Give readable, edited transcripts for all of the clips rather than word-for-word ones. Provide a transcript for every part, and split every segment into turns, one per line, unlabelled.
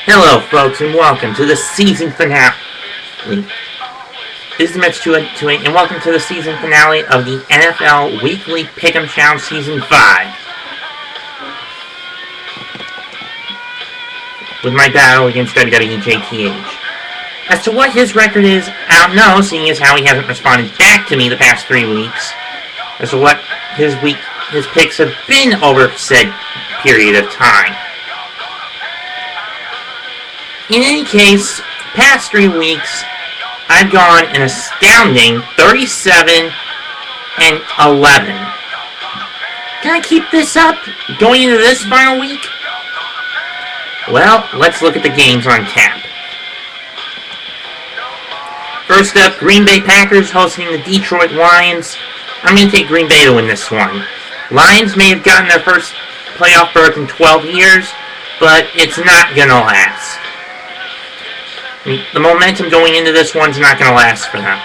Hello, folks, and welcome to the season finale. This is Mitch 228, and welcome to the season finale of the NFL Weekly Pick'em Challenge Season 5. With my battle against WWE JTH. As to what his record is, I don't know, seeing as how he hasn't responded back to me the past 3 weeks. As to what his picks have been over said period of time. In any case, past 3 weeks, I've gone an astounding 37 and 11. Can I keep this up going into this final week? Well, let's look at the games on tap. First up, Green Bay Packers hosting the Detroit Lions. I'm going to take Green Bay to win this one. Lions may have gotten their first playoff berth in 12 years, but it's not going to last. The momentum going into this one's not going to last for them.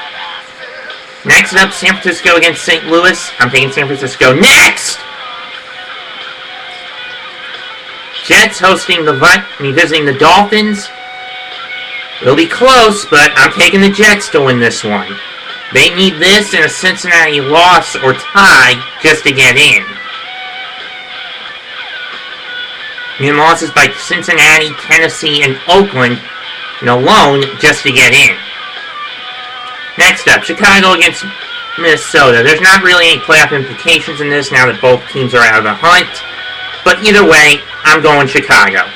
Next up, San Francisco against St. Louis. I'm taking San Francisco next! Jets hosting visiting the Dolphins. It'll be close, but I'm taking the Jets to win this one. They need this and a Cincinnati loss or tie just to get in. And losses by Cincinnati, Tennessee, and Oakland alone just to get in. Next up, Chicago against Minnesota. There's not really any playoff implications in this now that both teams are out of the hunt. But either way, I'm going Chicago.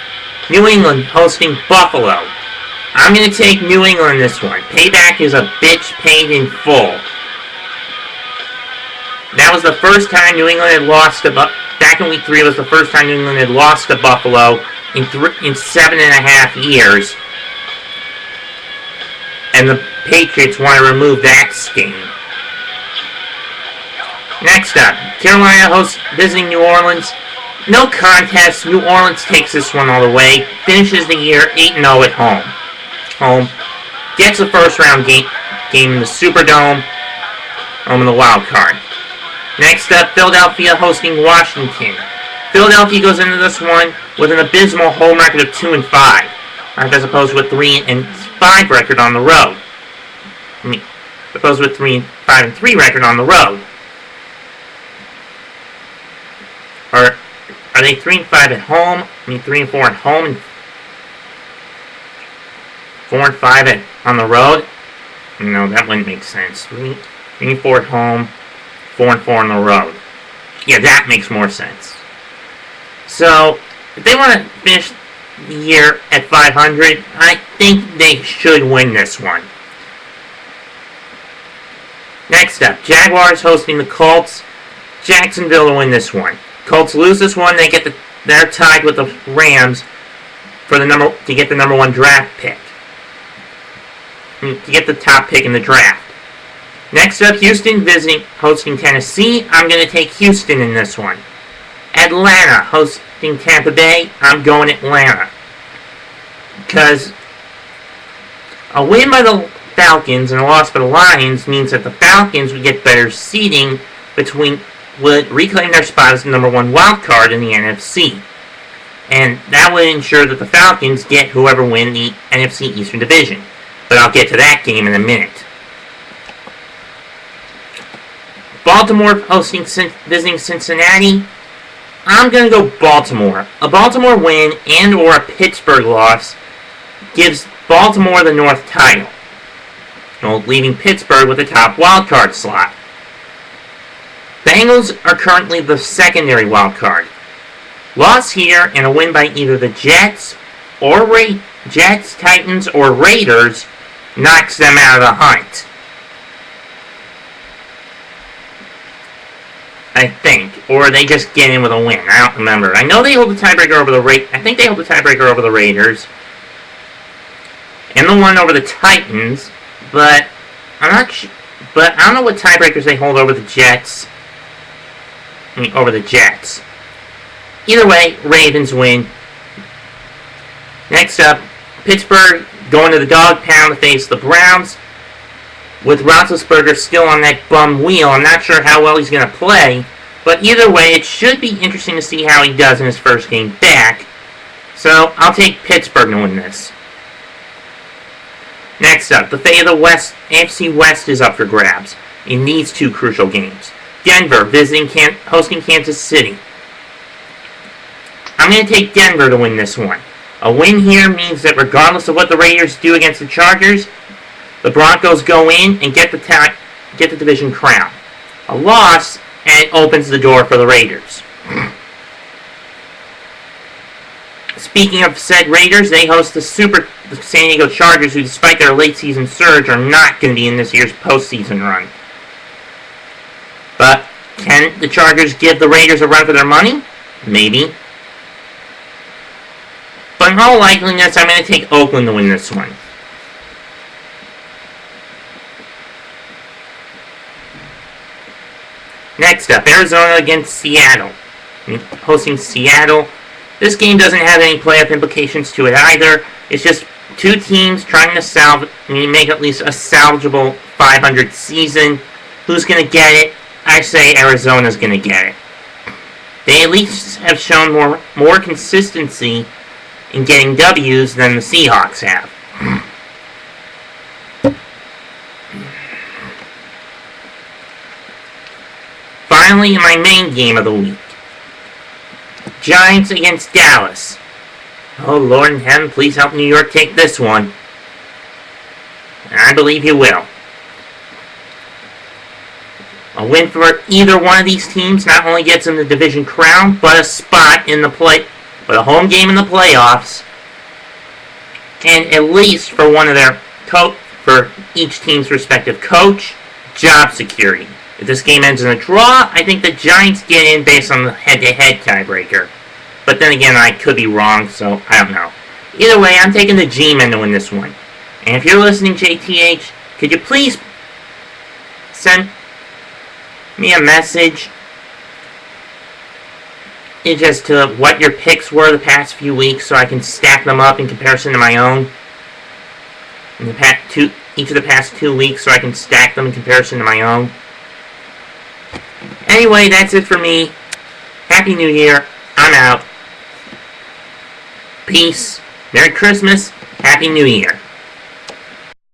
New England hosting Buffalo. I'm going to take New England this one. Payback is a bitch paid in full. That was the first time New England had lost to back in week 3 was the first time New England had lost to Buffalo in 7.5 years. And the Patriots want to remove that sting. Next up, Carolina hosts visiting New Orleans. No contest, New Orleans takes this one all the way. Finishes the year 8-0 at home. Gets the first round game in the Superdome. Home in the wild card. Next up, Philadelphia hosting Washington. Philadelphia goes into this one with an abysmal home record of 2-5. As opposed with 3-5 record on the road. Opposed with 3-5-3 record on the road. Are they 3-5 at home? 3-4 at home and 4-5 on the road? No, that wouldn't make sense. 3-4 at home, 4-4 on the road. Yeah, that makes more sense. So, if they want to finish the year at 500, I think they should win this one. Next up, Jaguars hosting the Colts. Jacksonville to win this one. Colts lose this one, they're tied with the Rams to get the number 1 draft pick. To get the top pick in the draft. Next up, Houston hosting Tennessee. I'm going to take Houston in this one. Atlanta hosting Tampa Bay. I'm going Atlanta. Because a win by the Falcons and a loss by the Lions means that the Falcons would get better seeding would reclaim their spot as the number 1 wild card in the NFC. And that would ensure that the Falcons get whoever win the NFC Eastern Division. But I'll get to that game in a minute. Baltimore visiting Cincinnati. I'm going to go Baltimore. A Baltimore win and or a Pittsburgh loss gives Baltimore the North title, leaving Pittsburgh with the top wildcard slot. Bengals are currently the secondary wildcard. Loss here and a win by either the Jets, Titans, or Raiders knocks them out of the hunt. I think. Or they just get in with a win. I don't remember. I know they hold the tiebreaker over I think they hold the tiebreaker over the Raiders. And the one over the Titans. But I'm not sure. But I don't know what tiebreakers they hold over the Jets. Over the Jets. Either way, Ravens win. Next up, Pittsburgh going to the dog pound to face the Browns. With Roethlisberger still on that bum wheel, I'm not sure how well he's going to play. But either way, it should be interesting to see how he does in his first game back. So I'll take Pittsburgh to win this. Next up, the fate of the West, AFC West is up for grabs in these two crucial games. Denver hosting Kansas City. I'm going to take Denver to win this one. A win here means that regardless of what the Raiders do against the Chargers, the Broncos go in and get the division crown. A loss, and it opens the door for the Raiders. Speaking of said Raiders, they host the San Diego Chargers, who despite their late season surge are not going to be in this year's postseason run. But can the Chargers give the Raiders a run for their money? Maybe. But in all likeliness, I'm going to take Oakland to win this one. Next up, Arizona against Seattle. Hosting Seattle. This game doesn't have any playoff implications to it either. It's just two teams trying to make at least a salvageable 500 season. Who's going to get it? I say Arizona's going to get it. They at least have shown more consistency in getting W's than the Seahawks have. Finally, my main game of the week. Giants against Dallas. Oh, Lord in heaven, please help New York take this one. And I believe you will. A win for either one of these teams not only gets them the division crown, but a spot in but a home game in the playoffs, and at least for one of for each team's respective coach, job security. If this game ends in a draw, I think the Giants get in based on the head-to-head tiebreaker. But then again, I could be wrong, so I don't know. Either way, I'm taking the G-Men to win this one. And if you're listening, JTH, could you please send me a message as to what your picks were the past few weeks so I can stack them up in comparison to my own? Each of the past 2 weeks so I can stack them in comparison to my own. Anyway, that's it for me. Happy New Year. I'm out. Peace. Merry Christmas. Happy New Year.